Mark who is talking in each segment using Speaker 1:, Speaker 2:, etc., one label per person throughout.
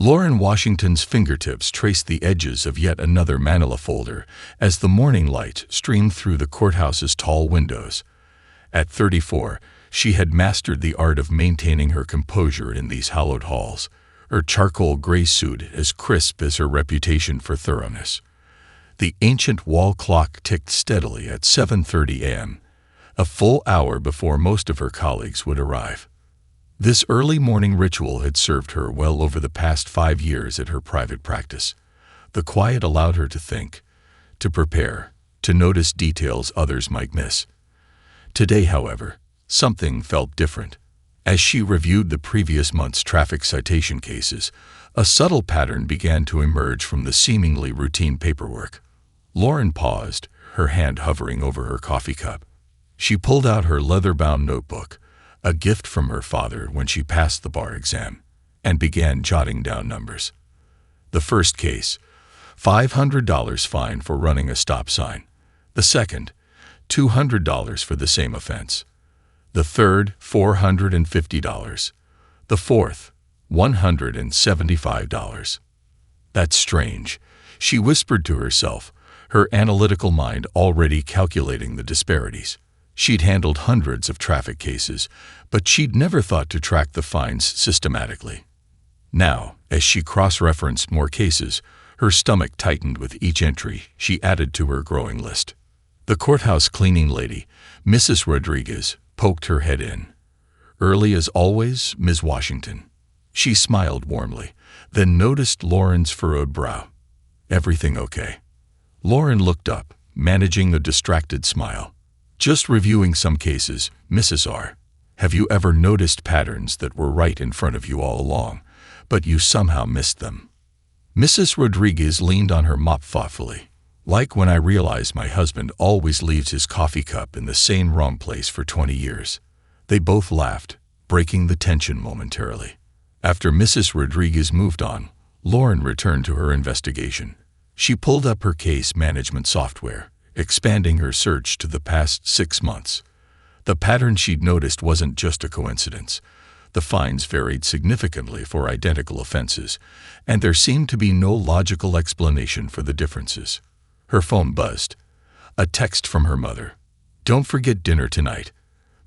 Speaker 1: Lauren Washington's fingertips traced the edges of yet another manila folder as the morning light streamed through the courthouse's tall windows. At 34, she had mastered the art of maintaining her composure in these hallowed halls, her charcoal gray suit as crisp as her reputation for thoroughness. The ancient wall clock ticked steadily at 7:30 a.m., a full hour before most of her colleagues would arrive. This early morning ritual had served her well over the past 5 years at her private practice. The quiet allowed her to think, to prepare, to notice details others might miss. Today, however, something felt different. As she reviewed the previous month's traffic citation cases, a subtle pattern began to emerge from the seemingly routine paperwork. Lauren paused, her hand hovering over her coffee cup. She pulled out her leather-bound notebook, a gift from her father when she passed the bar exam, and began jotting down numbers. The first case, $500 fine for running a stop sign. The second, $200 for the same offense. The third, $450. The fourth, $175. That's strange, she whispered to herself, her analytical mind already calculating the disparities. She'd handled hundreds of traffic cases, but she'd never thought to track the fines systematically. Now, as she cross-referenced more cases, her stomach tightened with each entry she added to her growing list. The courthouse cleaning lady, Mrs. Rodriguez, poked her head in. "Early as always, Ms. Washington." She smiled warmly, then noticed Lauren's furrowed brow. "Everything okay?" Lauren looked up, managing a distracted smile. "Just reviewing some cases, Mrs. R. Have you ever noticed patterns that were right in front of you all along, but you somehow missed them?" Mrs. Rodriguez leaned on her mop thoughtfully. "Like when I realize my husband always leaves his coffee cup in the same wrong place for 20 years. They both laughed, breaking the tension momentarily. After Mrs. Rodriguez moved on, Lauren returned to her investigation. She pulled up her case management software, expanding her search to the past 6 months. The pattern she'd noticed wasn't just a coincidence. The fines varied significantly for identical offenses, and there seemed to be no logical explanation for the differences. Her phone buzzed. A text from her mother. "Don't forget dinner tonight.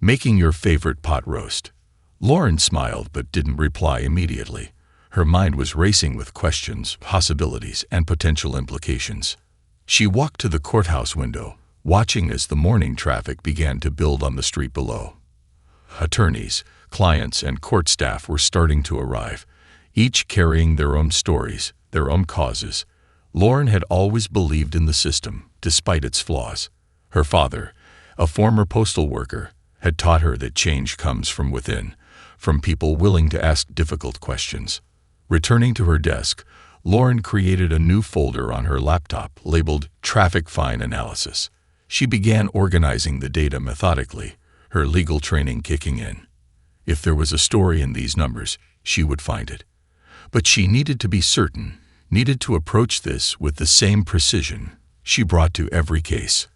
Speaker 1: Making your favorite pot roast." Lauren smiled but didn't reply immediately. Her mind was racing with questions, possibilities, and potential implications. She walked to the courthouse window, watching as the morning traffic began to build on the street below. Attorneys, clients, and court staff were starting to arrive, each carrying their own stories, their own causes. Lauren had always believed in the system, despite its flaws. Her father, a former postal worker, had taught her that change comes from within, from people willing to ask difficult questions. Returning to her desk, Lauren created a new folder on her laptop labeled Traffic Fine Analysis. She began organizing the data methodically, her legal training kicking in. If there was a story in these numbers, she would find it. But she needed to be certain, needed to approach this with the same precision she brought to every case.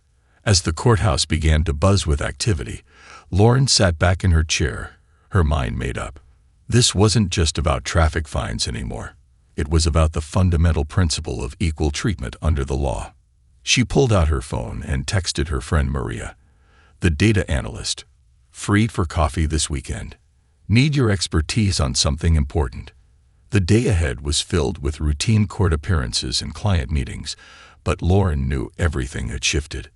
Speaker 1: As the courthouse began to buzz with activity, Lauren sat back in her chair, her mind made up. This wasn't just about traffic fines anymore. It was about the fundamental principle of equal treatment under the law. She pulled out her phone and texted her friend Maria, the data analyst. "Free for coffee this weekend. Need your expertise on something important." The day ahead was filled with routine court appearances and client meetings, but Lauren knew everything had shifted.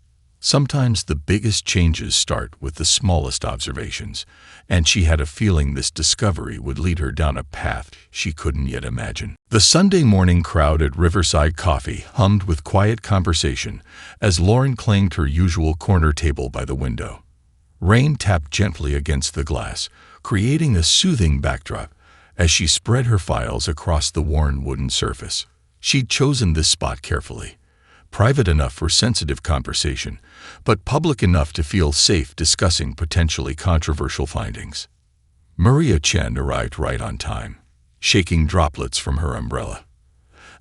Speaker 1: Sometimes the biggest changes start with the smallest observations, and she had a feeling this discovery would lead her down a path she couldn't yet imagine. The Sunday morning crowd at Riverside Coffee hummed with quiet conversation as Lauren claimed her usual corner table by the window. Rain tapped gently against the glass, creating a soothing backdrop as she spread her files across the worn wooden surface. She'd chosen this spot carefully. Private enough for sensitive conversation, but public enough to feel safe discussing potentially controversial findings. Maria Chen arrived right on time, shaking droplets from her umbrella.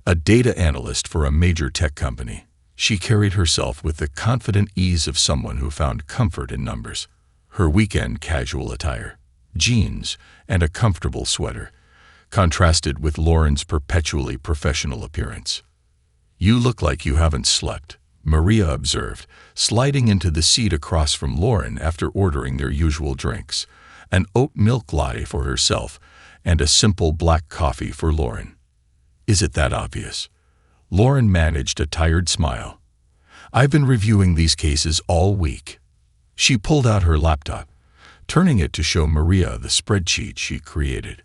Speaker 1: A data analyst for a major tech company, she carried herself with the confident ease of someone who found comfort in numbers. Her weekend casual attire, jeans, and a comfortable sweater, contrasted with Lauren's perpetually professional appearance. "You look like you haven't slept," Maria observed, sliding into the seat across from Lauren after ordering their usual drinks, an oat milk latte for herself and a simple black coffee for Lauren. "Is it that obvious?" Lauren managed a tired smile. "I've been reviewing these cases all week." She pulled out her laptop, turning it to show Maria the spreadsheet she created.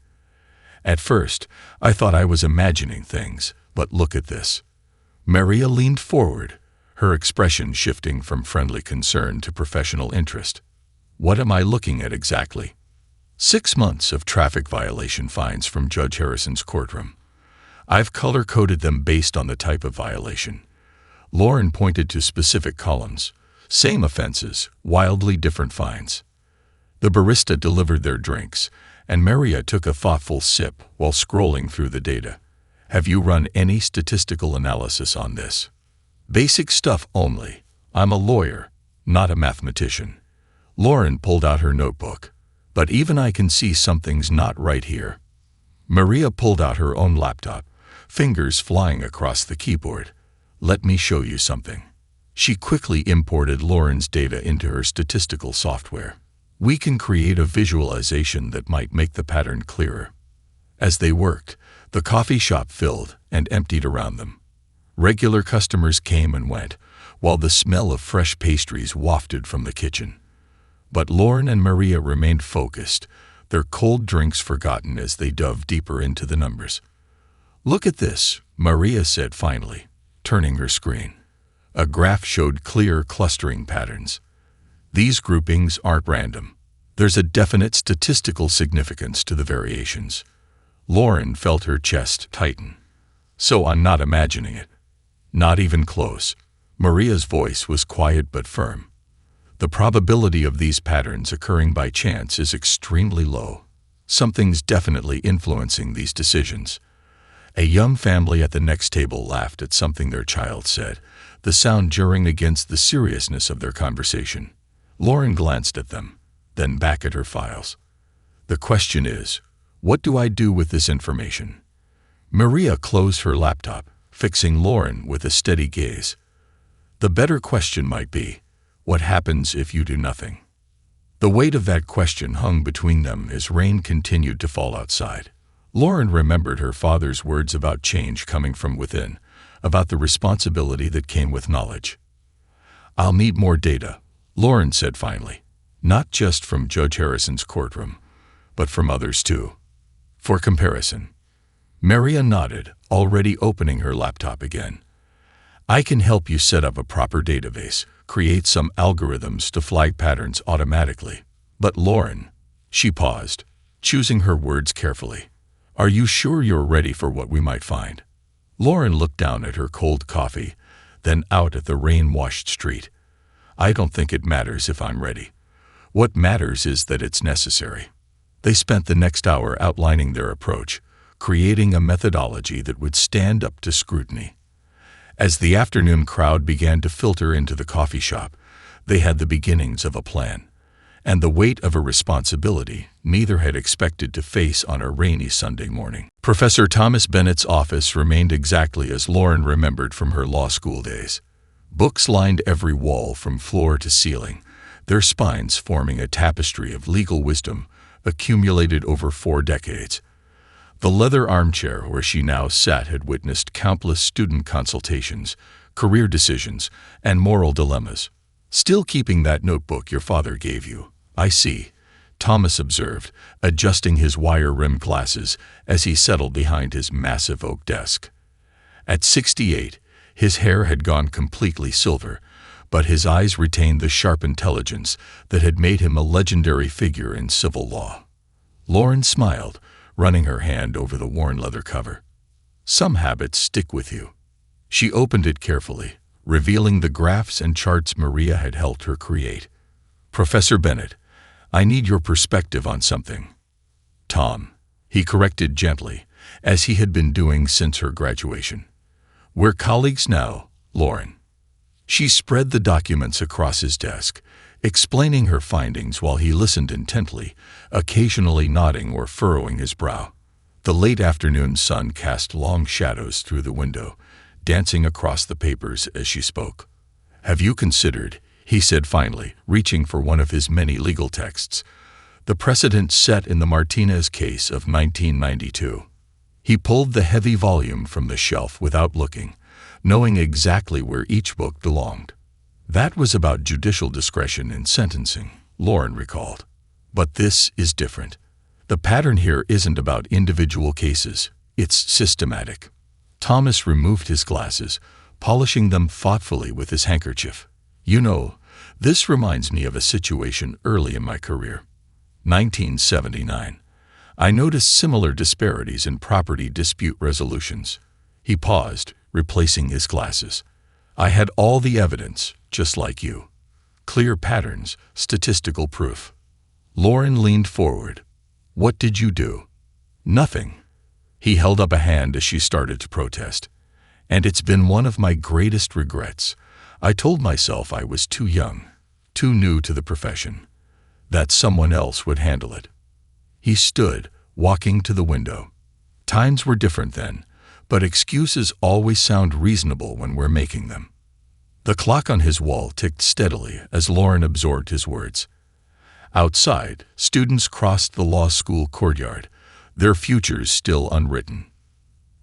Speaker 1: "At first, I thought I was imagining things, but look at this." Maria leaned forward, her expression shifting from friendly concern to professional interest. "What am I looking at exactly?" 6 months of traffic violation fines from Judge Harrison's courtroom. I've color-coded them based on the type of violation. Lauren pointed to specific columns. Same offenses, wildly different fines. The barista delivered their drinks, and Maria took a thoughtful sip while scrolling through the data. "Have you run any statistical analysis on this?" "Basic stuff only. I'm a lawyer, not a mathematician." Lauren pulled out her notebook. "But even I can see something's not right here." Maria pulled out her own laptop, fingers flying across the keyboard. "Let me show you something." She quickly imported Lauren's data into her statistical software. "We can create a visualization that might make the pattern clearer." As they worked, the coffee shop filled and emptied around them. Regular customers came and went, while the smell of fresh pastries wafted from the kitchen. But Lauren and Maria remained focused, their cold drinks forgotten as they dove deeper into the numbers. "Look at this," Maria said finally, turning her screen. A graph showed clear clustering patterns. "These groupings aren't random. There's a definite statistical significance to the variations." Lauren felt her chest tighten. "So I'm not imagining it." "Not even close." Maria's voice was quiet but firm. "The probability of these patterns occurring by chance is extremely low. Something's definitely influencing these decisions." A young family at the next table laughed at something their child said, the sound jarring against the seriousness of their conversation. Lauren glanced at them, then back at her files. "The question is, what do I do with this information?" Maria closed her laptop, fixing Lauren with a steady gaze. "The better question might be, what happens if you do nothing?" The weight of that question hung between them as rain continued to fall outside. Lauren remembered her father's words about change coming from within, about the responsibility that came with knowledge. "I'll need more data," Lauren said finally, "not just from Judge Harrison's courtroom, but from others too. For comparison." Maria nodded, already opening her laptop again. "I can help you set up a proper database, create some algorithms to flag patterns automatically. But Lauren," she paused, choosing her words carefully, "are you sure you're ready for what we might find?" Lauren looked down at her cold coffee, then out at the rain-washed street. "I don't think it matters if I'm ready. What matters is that it's necessary." They spent the next hour outlining their approach, creating a methodology that would stand up to scrutiny. As the afternoon crowd began to filter into the coffee shop, they had the beginnings of a plan, and the weight of a responsibility neither had expected to face on a rainy Sunday morning. Professor Thomas Bennett's office remained exactly as Lauren remembered from her law school days. Books lined every wall from floor to ceiling, their spines forming a tapestry of legal wisdom accumulated over 4 decades. The leather armchair where she now sat had witnessed countless student consultations, career decisions, and moral dilemmas. "Still keeping that notebook your father gave you, I see," Thomas observed, adjusting his wire-rimmed glasses as he settled behind his massive oak desk. At 68, his hair had gone completely silver, but his eyes retained the sharp intelligence that had made him a legendary figure in civil law. Lauren smiled, running her hand over the worn leather cover. "Some habits stick with you." She opened it carefully, revealing the graphs and charts Maria had helped her create. "Professor Bennett, I need your perspective on something." "Tom," he corrected gently, as he had been doing since her graduation. "We're colleagues now, Lauren." She spread the documents across his desk, explaining her findings while he listened intently, occasionally nodding or furrowing his brow. The late afternoon sun cast long shadows through the window, dancing across the papers as she spoke. "Have you considered," he said finally, reaching for one of his many legal texts, "the precedent set in the Martinez case of 1992. He pulled the heavy volume from the shelf without looking, knowing exactly where each book belonged. That was about judicial discretion in sentencing, Lauren recalled. But this is different. The pattern here isn't about individual cases, it's systematic. Thomas removed his glasses, polishing them thoughtfully with his handkerchief. "You know, this reminds me of a situation early in my career. 1979. I noticed similar disparities in property dispute resolutions." He paused, replacing his glasses. "I had all the evidence, just like you. Clear patterns, statistical proof." Lauren leaned forward. "What did you do?" "Nothing." He held up a hand as she started to protest. "And it's been one of my greatest regrets. I told myself I was too young, too new to the profession, that someone else would handle it." He stood, walking to the window. Times were different then, but excuses always sound reasonable when we're making them. The clock on his wall ticked steadily as Lauren absorbed his words. Outside, students crossed the law school courtyard, their futures still unwritten.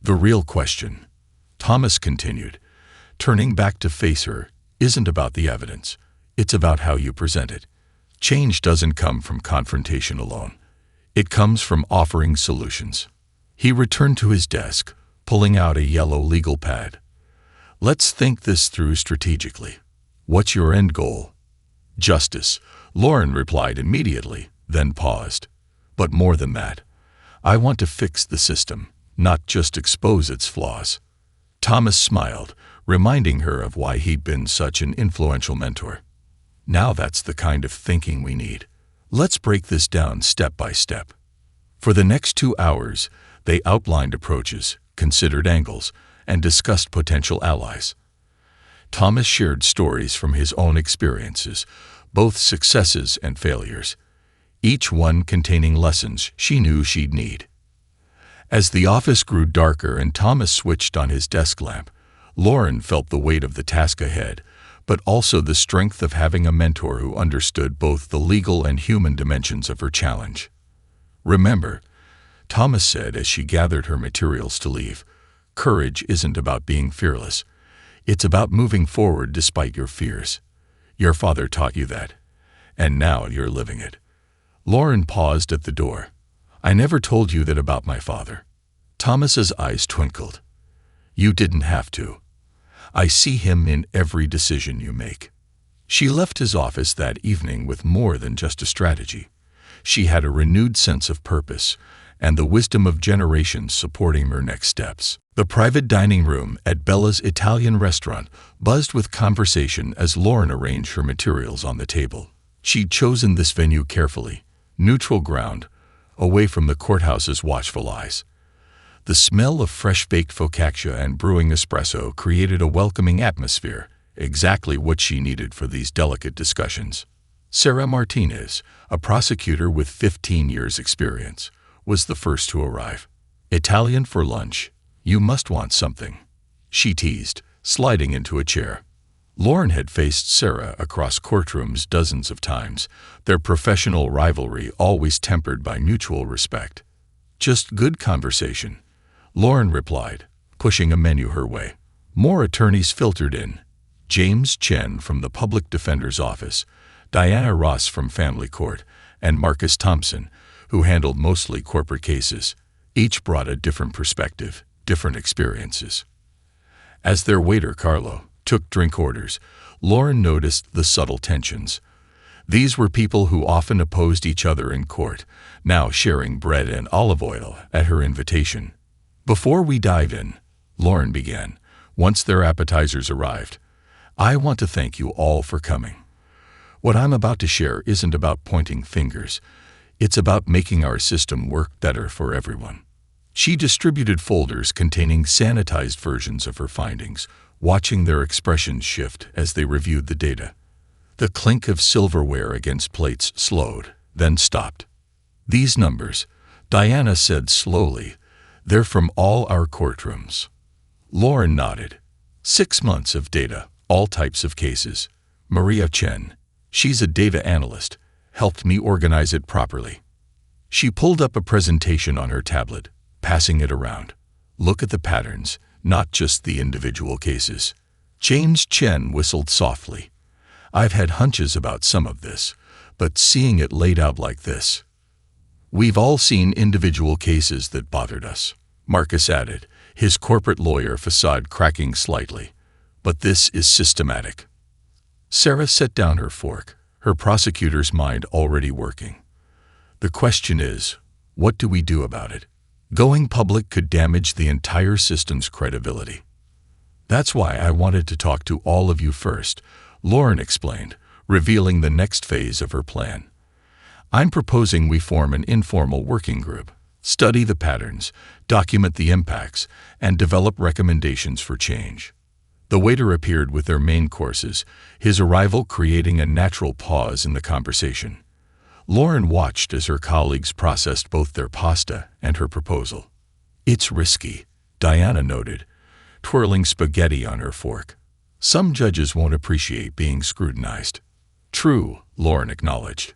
Speaker 1: "The real question," Thomas continued, turning back to face her, "isn't about the evidence. It's about how you present it. Change doesn't come from confrontation alone. It comes from offering solutions." He returned to his desk, pulling out a yellow legal pad. "Let's think this through strategically. What's your end goal?" "Justice," Lauren replied immediately, then paused. "But more than that. I want to fix the system, not just expose its flaws." Thomas smiled, reminding her of why he'd been such an influential mentor. "Now that's the kind of thinking we need. Let's break this down step by step." For the next 2 hours, they outlined approaches, considered angles, and discussed potential allies. Thomas shared stories from his own experiences, both successes and failures, each one containing lessons she knew she'd need. As the office grew darker and Thomas switched on his desk lamp, Lauren felt the weight of the task ahead, but also the strength of having a mentor who understood both the legal and human dimensions of her challenge. "Remember," Thomas said as she gathered her materials to leave, "courage isn't about being fearless. It's about moving forward despite your fears. Your father taught you that, and now you're living it." Lauren paused at the door. "I never told you that about my father." Thomas's eyes twinkled. "You didn't have to. I see him in every decision you make." She left his office that evening with more than just a strategy. She had a renewed sense of purpose, and the wisdom of generations supporting her next steps. The private dining room at Bella's Italian restaurant buzzed with conversation as Lauren arranged her materials on the table. She'd chosen this venue carefully, neutral ground, away from the courthouse's watchful eyes. The smell of fresh-baked focaccia and brewing espresso created a welcoming atmosphere, exactly what she needed for these delicate discussions. Sarah Martinez, a prosecutor with 15 years' experience, was the first to arrive. "Italian for lunch. You must want something," she teased, sliding into a chair. Lauren had faced Sarah across courtrooms dozens of times, their professional rivalry always tempered by mutual respect. "Just good conversation," Lauren replied, pushing a menu her way. More attorneys filtered in. James Chen from the Public Defender's Office, Diana Ross from Family Court, and Marcus Thompson, who handled mostly corporate cases. Each brought a different perspective, different experiences. As their waiter, Carlo, took drink orders, Lauren noticed the subtle tensions. These were people who often opposed each other in court, now sharing bread and olive oil at her invitation. "Before we dive in," Lauren began, once their appetizers arrived, "I want to thank you all for coming. What I'm about to share isn't about pointing fingers. It's about making our system work better for everyone." She distributed folders containing sanitized versions of her findings, watching their expressions shift as they reviewed the data. The clink of silverware against plates slowed, then stopped. "These numbers," Diana said slowly, They're from all our courtrooms. Lauren nodded. 6 months of data, all types of cases. Maria Chen, she's a data analyst, helped me organize it properly. She pulled up a presentation on her tablet, passing it around. Look at the patterns, not just the individual cases. James Chen whistled softly. I've had hunches about some of this, but seeing it laid out like this. We've all seen individual cases that bothered us, Marcus added, his corporate lawyer facade cracking slightly. But this is systematic. Sarah set down her fork, her prosecutor's mind already working. The question is, what do we do about it? Going public could damage the entire system's credibility. That's why I wanted to talk to all of you first, Lauren explained, revealing the next phase of her plan. I'm proposing we form an informal working group, study the patterns, document the impacts, and develop recommendations for change. The waiter appeared with their main courses, his arrival creating a natural pause in the conversation. Lauren watched as her colleagues processed both their pasta and her proposal. It's risky, Diana noted, twirling spaghetti on her fork. Some judges won't appreciate being scrutinized. True, Lauren acknowledged.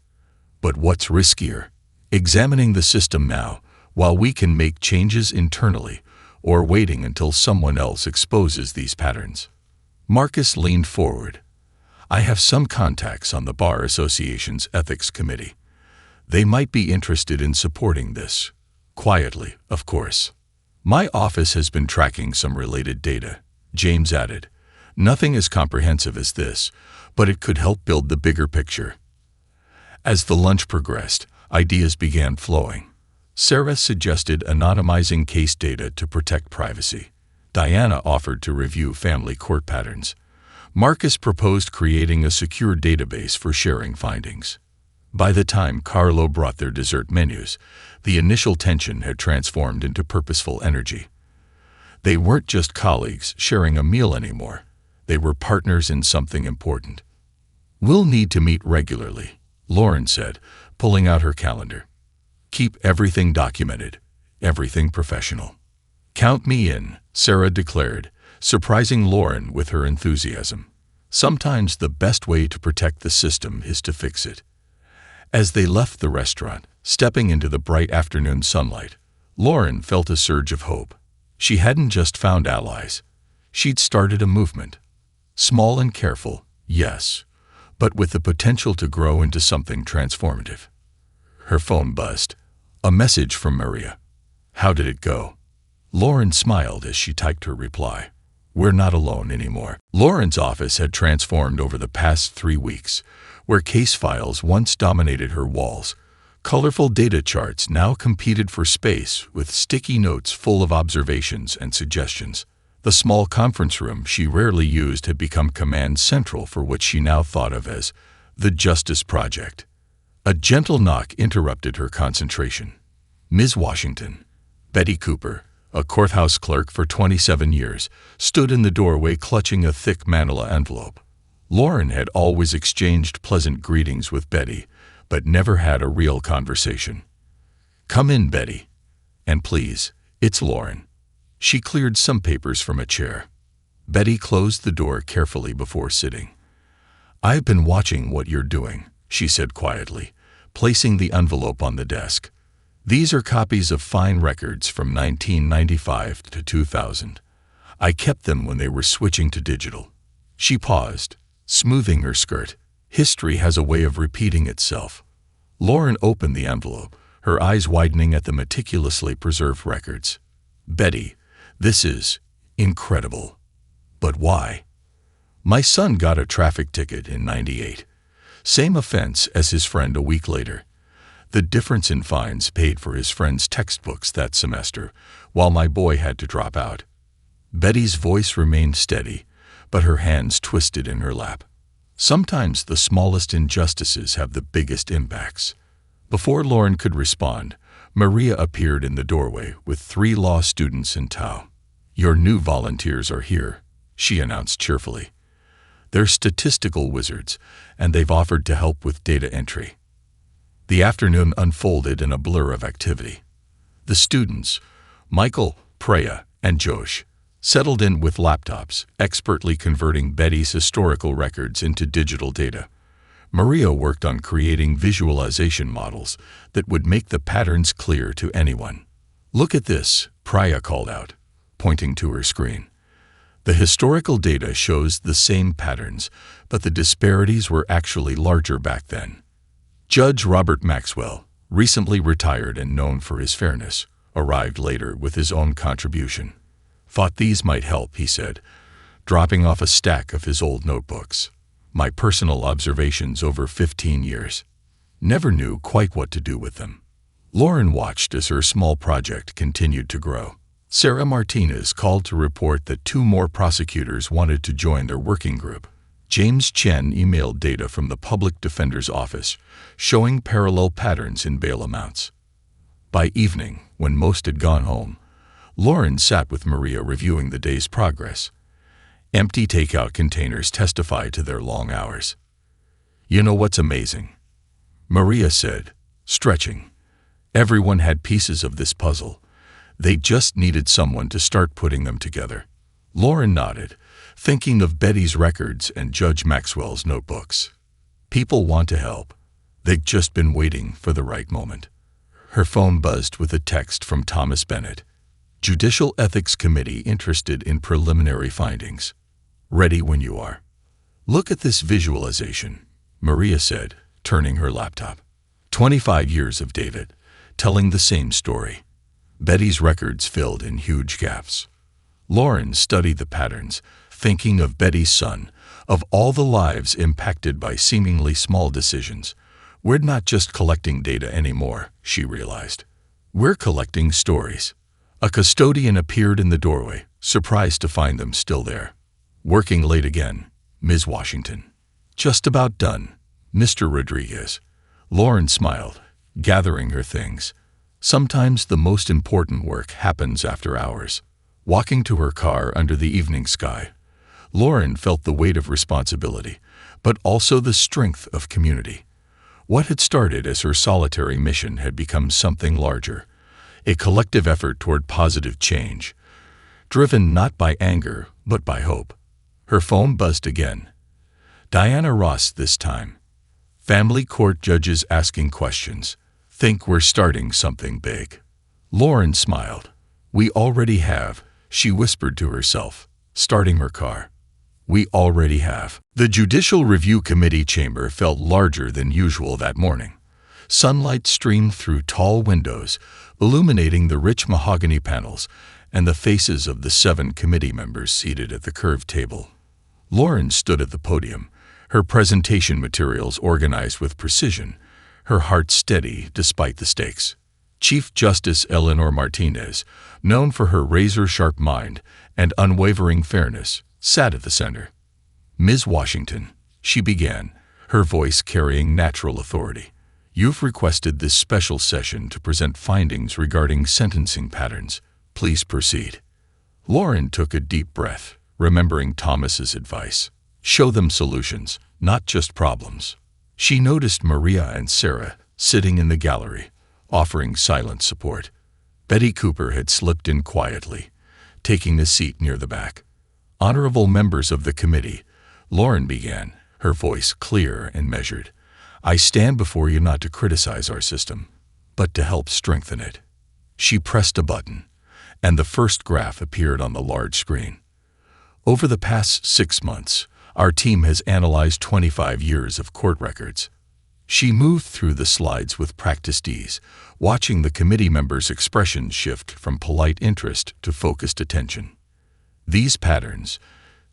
Speaker 1: But what's riskier? Examining the system now, while we can make changes internally, or waiting until someone else exposes these patterns. Marcus leaned forward. I have some contacts on the Bar Association's Ethics Committee. They might be interested in supporting this. Quietly, of course. My office has been tracking some related data, James added. Nothing as comprehensive as this, but it could help build the bigger picture. As the lunch progressed, ideas began flowing. Sarah suggested anonymizing case data to protect privacy. Diana offered to review family court patterns. Marcus proposed creating a secure database for sharing findings. By the time Carlo brought their dessert menus, the initial tension had transformed into purposeful energy. They weren't just colleagues sharing a meal anymore. They were partners in something important. We'll need to meet regularly, Lauren said, pulling out her calendar. Keep everything documented, everything professional. Count me in, Sarah declared, surprising Lauren with her enthusiasm. Sometimes the best way to protect the system is to fix it. As they left the restaurant, stepping into the bright afternoon sunlight, Lauren felt a surge of hope. She hadn't just found allies. She'd started a movement. Small and careful, yes, but with the potential to grow into something transformative. Her phone buzzed. A message from Maria. How did it go? Lauren smiled as she typed her reply. We're not alone anymore. Lauren's office had transformed over the past 3 weeks, where case files once dominated her walls. Colorful data charts now competed for space with sticky notes full of observations and suggestions. The small conference room she rarely used had become command central for what she now thought of as the Justice Project. A gentle knock interrupted her concentration. Ms. Washington, Betty Cooper, a courthouse clerk for 27 years, stood in the doorway clutching a thick manila envelope. Lauren had always exchanged pleasant greetings with Betty, but never had a real conversation. Come in, Betty. And please, it's Lauren. She cleared some papers from a chair. Betty closed the door carefully before sitting. I've been watching what you're doing, she said quietly, placing the envelope on the desk. These are copies of fine records from 1995 to 2000. I kept them when they were switching to digital. She paused, smoothing her skirt. History has a way of repeating itself. Lauren opened the envelope, her eyes widening at the meticulously preserved records. Betty, this is incredible. But why? My son got a traffic ticket in '98. Same offense as his friend a week later. The difference in fines paid for his friend's textbooks that semester, while my boy had to drop out. Betty's voice remained steady, but her hands twisted in her lap. Sometimes the smallest injustices have the biggest impacts. Before Lauren could respond, Maria appeared in the doorway with 3 law students in tow. Your new volunteers are here, she announced cheerfully. They're statistical wizards, and they've offered to help with data entry. The afternoon unfolded in a blur of activity. The students, Michael, Preya, and Josh settled in with laptops, expertly converting Betty's historical records into digital data. Maria worked on creating visualization models that would make the patterns clear to anyone. "Look at this," Preya called out, pointing to her screen. The historical data shows the same patterns, but the disparities were actually larger back then. Judge Robert Maxwell, recently retired and known for his fairness, arrived later with his own contribution. "Thought these might help," he said, dropping off a stack of his old notebooks. "My personal observations over 15 years. Never knew quite what to do with them." Lauren watched as her small project continued to grow. Sarah Martinez called to report that 2 more prosecutors wanted to join their working group. James Chen emailed data from the public defender's office, showing parallel patterns in bail amounts. By evening, when most had gone home, Lauren sat with Maria reviewing the day's progress. Empty takeout containers testified to their long hours. "You know what's amazing?" Maria said, stretching. "Everyone had pieces of this puzzle. They just needed someone to start putting them together." Lauren nodded, thinking of Betty's records and Judge Maxwell's notebooks. People want to help. They've just been waiting for the right moment. Her phone buzzed with a text from Thomas Bennett. "Judicial Ethics Committee interested in preliminary findings. Ready when you are." "Look at this visualization," Maria said, turning her laptop. 25 years of data, telling the same story. Betty's records filled in huge gaps. Lauren studied the patterns, thinking of Betty's son, of all the lives impacted by seemingly small decisions. "We're not just collecting data anymore," she realized. "We're collecting stories." A custodian appeared in the doorway, surprised to find them still there. "Working late again, Ms. Washington." "Just about done, Mr. Rodriguez." Lauren smiled, gathering her things. Sometimes the most important work happens after hours. Walking to her car under the evening sky, Lauren felt the weight of responsibility, but also the strength of community. What had started as her solitary mission had become something larger, a collective effort toward positive change, driven not by anger but by hope. Her phone buzzed again. Diana Ross this time. "Family court judges asking questions. Think we're starting something big." Lauren smiled. "We already have," she whispered to herself, starting her car. "We already have." The Judicial Review Committee chamber felt larger than usual that morning. Sunlight streamed through tall windows, illuminating the rich mahogany panels and the faces of the 7 committee members seated at the curved table. Lauren stood at the podium, her presentation materials organized with precision, her heart steady despite the stakes. Chief Justice Eleanor Martinez, known for her razor-sharp mind and unwavering fairness, sat at the center. "Ms. Washington," she began, her voice carrying natural authority, "you've requested this special session to present findings regarding sentencing patterns. Please proceed." Lauren took a deep breath, remembering Thomas's advice. Show them solutions, not just problems. She noticed Maria and Sarah sitting in the gallery, offering silent support. Betty Cooper had slipped in quietly, taking a seat near the back. "Honorable members of the committee," Lauren began, her voice clear and measured, "I stand before you not to criticize our system, but to help strengthen it." She pressed a button, and the first graph appeared on the large screen. "Over the past 6 months, our team has analyzed 25 years of court records." She moved through the slides with practiced ease, watching the committee members' expressions shift from polite interest to focused attention. "These patterns,"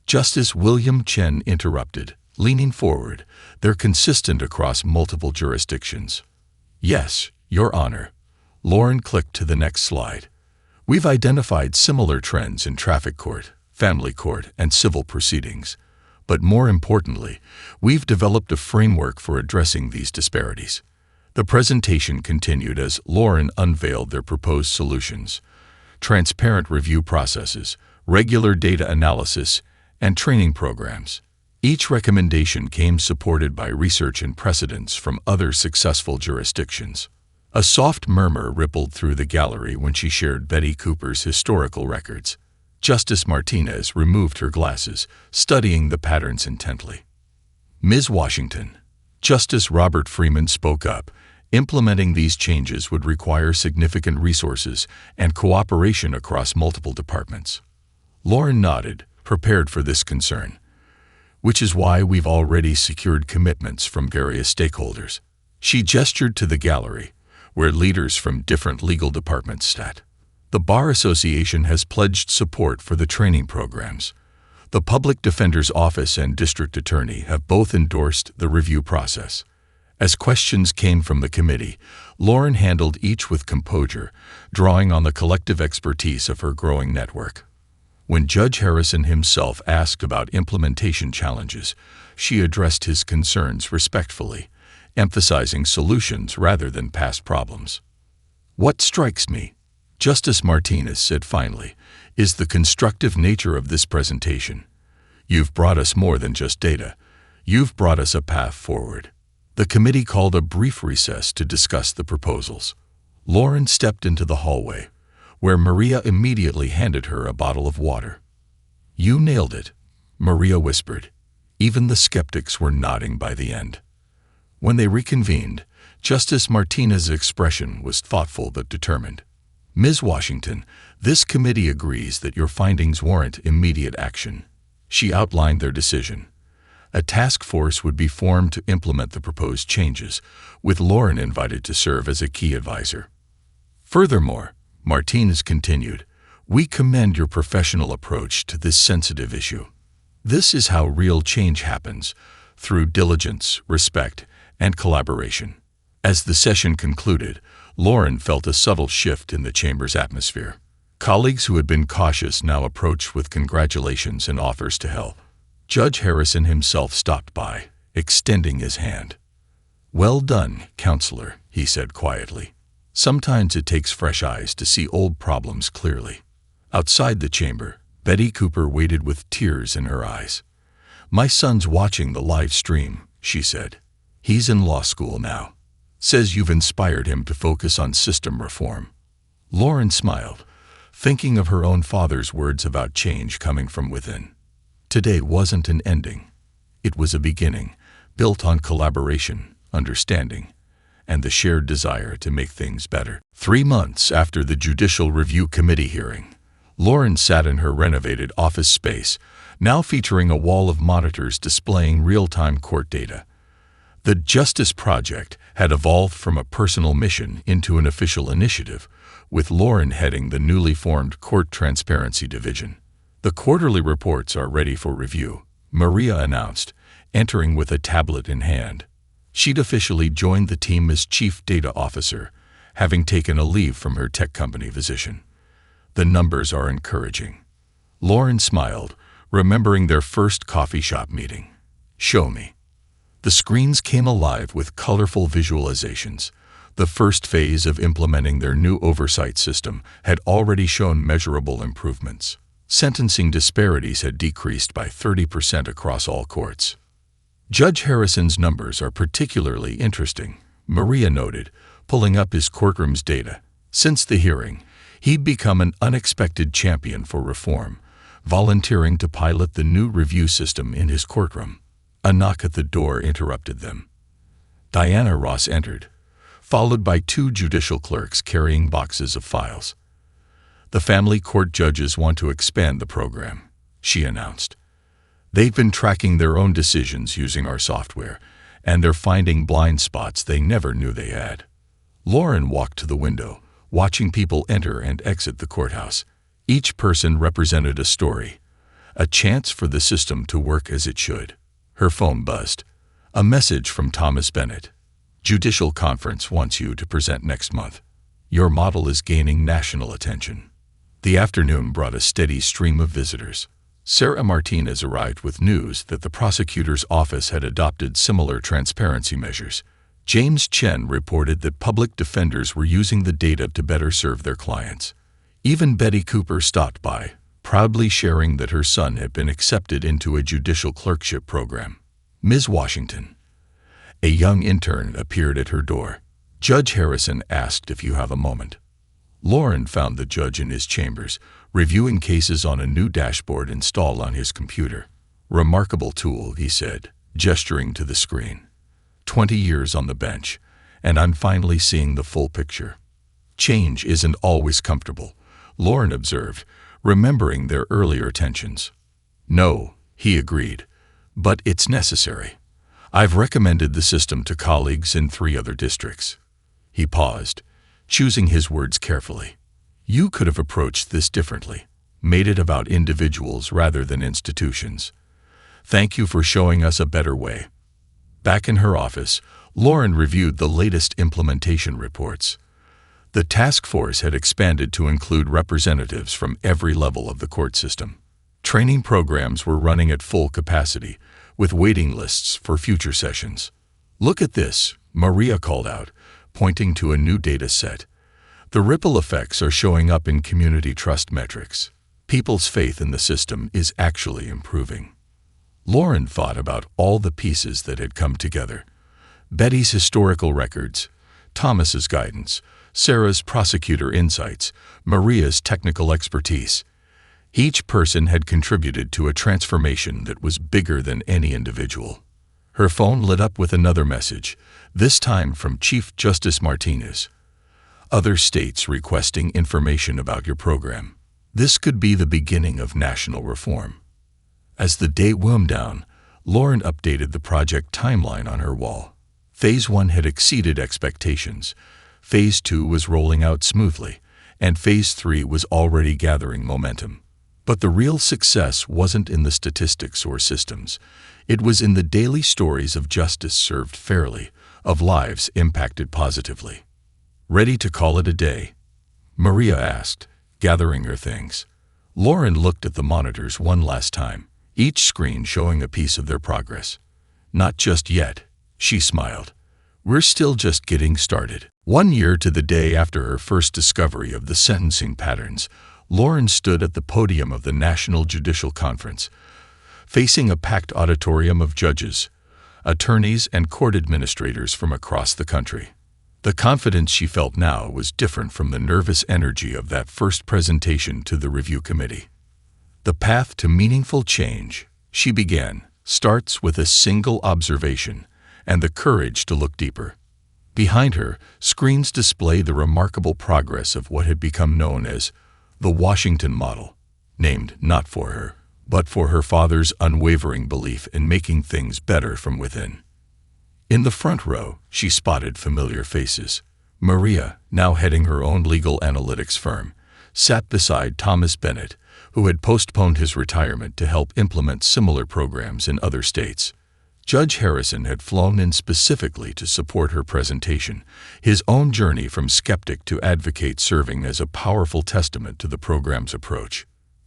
Speaker 1: Justice William Chen interrupted, leaning forward, "they're consistent across multiple jurisdictions." "Yes, Your Honor." Lauren clicked to the next slide. "We've identified similar trends in traffic court, family court, and civil proceedings. But more importantly, we've developed a framework for addressing these disparities." The presentation continued as Lauren unveiled their proposed solutions: transparent review processes, regular data analysis, and training programs. Each recommendation came supported by research and precedents from other successful jurisdictions. A soft murmur rippled through the gallery when she shared Betty Cooper's historical records. Justice Martinez removed her glasses, studying the patterns intently. Ms. Washington, Justice Robert Freeman spoke up. Implementing these changes would require significant resources and cooperation across multiple departments. Lauren nodded, prepared for this concern, which is why we've already secured commitments from various stakeholders. She gestured to the gallery, where leaders from different legal departments sat. The Bar Association has pledged support for the training programs. The Public Defender's Office and District Attorney have both endorsed the review process. As questions came from the committee, Lauren handled each with composure, drawing on the collective expertise of her growing network. When Judge Harrison himself asked about implementation challenges, she addressed his concerns respectfully, emphasizing solutions rather than past problems. "What strikes me," Justice Martinez said finally, "is the constructive nature of this presentation. You've brought us more than just data. You've brought us a path forward." The committee called a brief recess to discuss the proposals. Lauren stepped into the hallway, where Maria immediately handed her a bottle of water. "You nailed it," Maria whispered. Even the skeptics were nodding by the end. When they reconvened, Justice Martinez's expression was thoughtful but determined. "Ms. Washington, this committee agrees that your findings warrant immediate action." She outlined their decision. A task force would be formed to implement the proposed changes, with Lauren invited to serve as a key advisor. "Furthermore," Martinez continued, "we commend your professional approach to this sensitive issue. This is how real change happens, through diligence, respect, and collaboration." As the session concluded, Lauren felt a subtle shift in the chamber's atmosphere. Colleagues who had been cautious now approached with congratulations and offers to help. Judge Harrison himself stopped by, extending his hand. "Well done, counselor," he said quietly. "Sometimes it takes fresh eyes to see old problems clearly." Outside the chamber, Betty Cooper waited with tears in her eyes. "My son's watching the live stream," she said. "He's in law school now. Says you've inspired him to focus on system reform." Lauren smiled, thinking of her own father's words about change coming from within. Today wasn't an ending. It was a beginning, built on collaboration, understanding, and the shared desire to make things better. 3 months after the Judicial Review Committee hearing, Lauren sat in her renovated office space, now featuring a wall of monitors displaying real-time court data. The Justice Project had evolved from a personal mission into an official initiative, with Lauren heading the newly formed Court Transparency Division. "The quarterly reports are ready for review," Maria announced, entering with a tablet in hand. She'd officially joined the team as Chief Data Officer, having taken a leave from her tech company position. "The numbers are encouraging." Lauren smiled, remembering their first coffee shop meeting. "Show me." The screens came alive with colorful visualizations. The first phase of implementing their new oversight system had already shown measurable improvements. Sentencing disparities had decreased by 30% across all courts. "Judge Harrison's numbers are particularly interesting," Maria noted, pulling up his courtroom's data. Since the hearing, he'd become an unexpected champion for reform, volunteering to pilot the new review system in his courtroom. A knock at the door interrupted them. Diana Ross entered, followed by 2 judicial clerks carrying boxes of files. "The family court judges want to expand the program," she announced. "They've been tracking their own decisions using our software, and they're finding blind spots they never knew they had." Lauren walked to the window, watching people enter and exit the courthouse. Each person represented a story, a chance for the system to work as it should. Her phone buzzed. A message from Thomas Bennett. "Judicial Conference wants you to present next month. Your model is gaining national attention." The afternoon brought a steady stream of visitors. Sarah Martinez arrived with news that the prosecutor's office had adopted similar transparency measures. James Chen reported that public defenders were using the data to better serve their clients. Even Betty Cooper stopped by, proudly sharing that her son had been accepted into a judicial clerkship program. "Ms. Washington." A young intern appeared at her door. Judge Harrison asked if you have a moment. Lauren found the judge in his chambers, reviewing cases on a new dashboard installed on his computer. "Remarkable tool," he said, gesturing to the screen. 20 years on the bench, and I'm finally seeing the full picture. Change isn't always comfortable, Lauren observed, remembering their earlier tensions. "No," he agreed, "but it's necessary. I've recommended the system to colleagues in 3 other districts." He paused, choosing his words carefully. "You could have approached this differently, made it about individuals rather than institutions. Thank you for showing us a better way." Back in her office, Lauren reviewed the latest implementation reports. The task force had expanded to include representatives from every level of the court system. Training programs were running at full capacity, with waiting lists for future sessions. "Look at this," Maria called out, pointing to a new data set. "The ripple effects are showing up in community trust metrics. People's faith in the system is actually improving." Lauren thought about all the pieces that had come together. Betty's historical records, Thomas's guidance, Sarah's prosecutor insights, Maria's technical expertise. Each person had contributed to a transformation that was bigger than any individual. Her phone lit up with another message, this time from Chief Justice Martinez. "Other states requesting information about your program. This could be the beginning of national reform." As the day wound down, Lauren updated the project timeline on her wall. Phase 1 had exceeded expectations. Phase 2 was rolling out smoothly, and Phase 3 was already gathering momentum. But the real success wasn't in the statistics or systems. It was in the daily stories of justice served fairly, of lives impacted positively. "Ready to call it a day?" Maria asked, gathering her things. Lauren looked at the monitors one last time, each screen showing a piece of their progress. "Not just yet," she smiled. "We're still just getting started." 1 year to the day after her first discovery of the sentencing patterns, Lauren stood at the podium of the National Judicial Conference, facing a packed auditorium of judges, attorneys, and court administrators from across the country. The confidence she felt now was different from the nervous energy of that first presentation to the review committee. "The path to meaningful change," she began, "starts with a single observation and the courage to look deeper." Behind her, screens display the remarkable progress of what had become known as the Washington model, named not for her, but for her father's unwavering belief in making things better from within. In the front row, she spotted familiar faces. Maria, now heading her own legal analytics firm, sat beside Thomas Bennett, who had postponed his retirement to help implement similar programs in other states. Judge Harrison had flown in specifically to support her presentation, his own journey from skeptic to advocate serving as a powerful testament to the program's approach.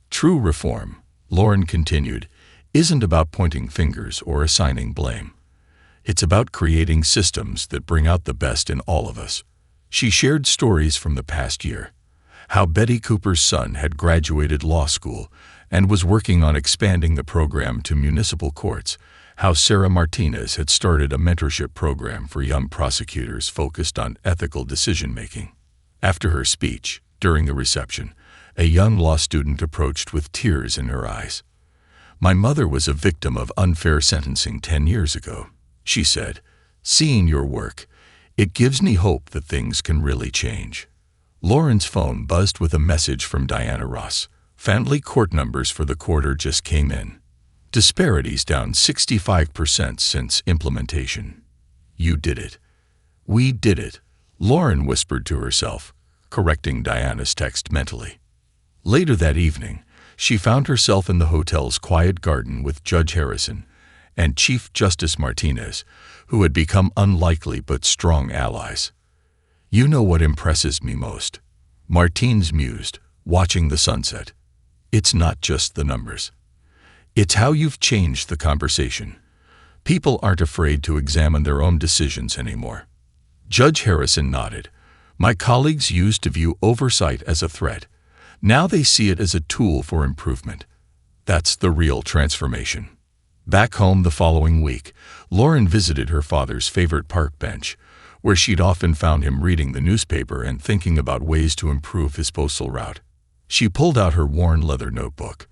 Speaker 1: "True reform," Lauren continued, "isn't about pointing fingers or assigning blame. It's about creating systems that bring out the best in all of us." She shared stories from the past year, how Betty Cooper's son had graduated law school and was working on expanding the program to municipal courts, how Sarah Martinez had started a mentorship program for young prosecutors focused on ethical decision-making. After her speech, during the reception, a young law student approached with tears in her eyes. "My mother was a victim of unfair sentencing 10 years ago," she said. "Seeing your work, it gives me hope that things can really change." Lauren's phone buzzed with a message from Diana Ross. "Family court numbers for the quarter just came in. Disparities down 65% since implementation." "You did it." "We did it," Lauren whispered to herself, correcting Diana's text mentally. Later that evening, she found herself in the hotel's quiet garden with Judge Harrison and Chief Justice Martinez, who had become unlikely but strong allies. "You know what impresses me most," Martins mused, watching the sunset. "It's not just the numbers. It's how you've changed the conversation. People aren't afraid to examine their own decisions anymore." Judge Harrison nodded. "My colleagues used to view oversight as a threat. Now they see it as a tool for improvement. That's the real transformation." Back home the following week, Lauren visited her father's favorite park bench, where she'd often found him reading the newspaper and thinking about ways to improve his postal route. She pulled out her worn leather notebook,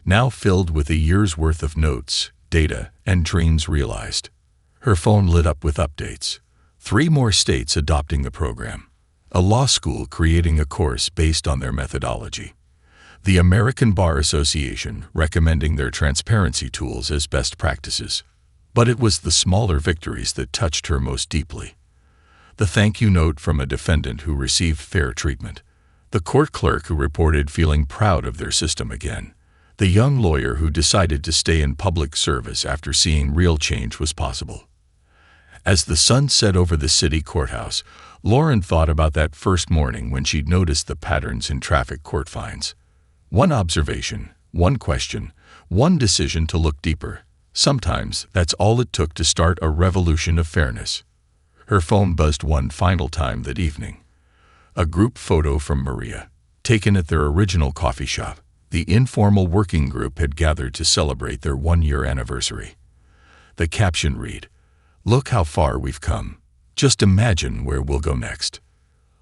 Speaker 1: now filled with a year's worth of notes, data, and dreams realized. Her phone lit up with updates. 3 more states adopting the program. A law school creating a course based on their methodology. The American Bar Association recommending their transparency tools as best practices. But it was the smaller victories that touched her most deeply. The thank you note from a defendant who received fair treatment. The court clerk who reported feeling proud of their system again. The young lawyer who decided to stay in public service after seeing real change was possible. As the sun set over the city courthouse, Lauren thought about that first morning when she'd noticed the patterns in traffic court fines. One observation, one question, one decision to look deeper. Sometimes that's all it took to start a revolution of fairness. Her phone buzzed one final time that evening. A group photo from Maria, taken at their original coffee shop. The informal working group had gathered to celebrate their 1-year anniversary. The caption read, "Look how far we've come. Just imagine where we'll go next."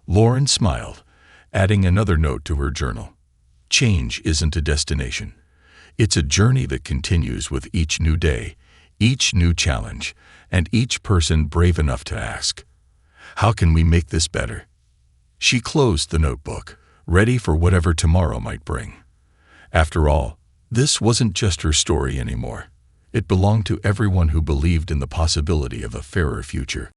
Speaker 1: Lauren smiled, adding another note to her journal. Change isn't a destination. It's a journey that continues with each new day, each new challenge, and each person brave enough to ask, "How can we make this better?" She closed the notebook, ready for whatever tomorrow might bring. After all, this wasn't just her story anymore. It belonged to everyone who believed in the possibility of a fairer future.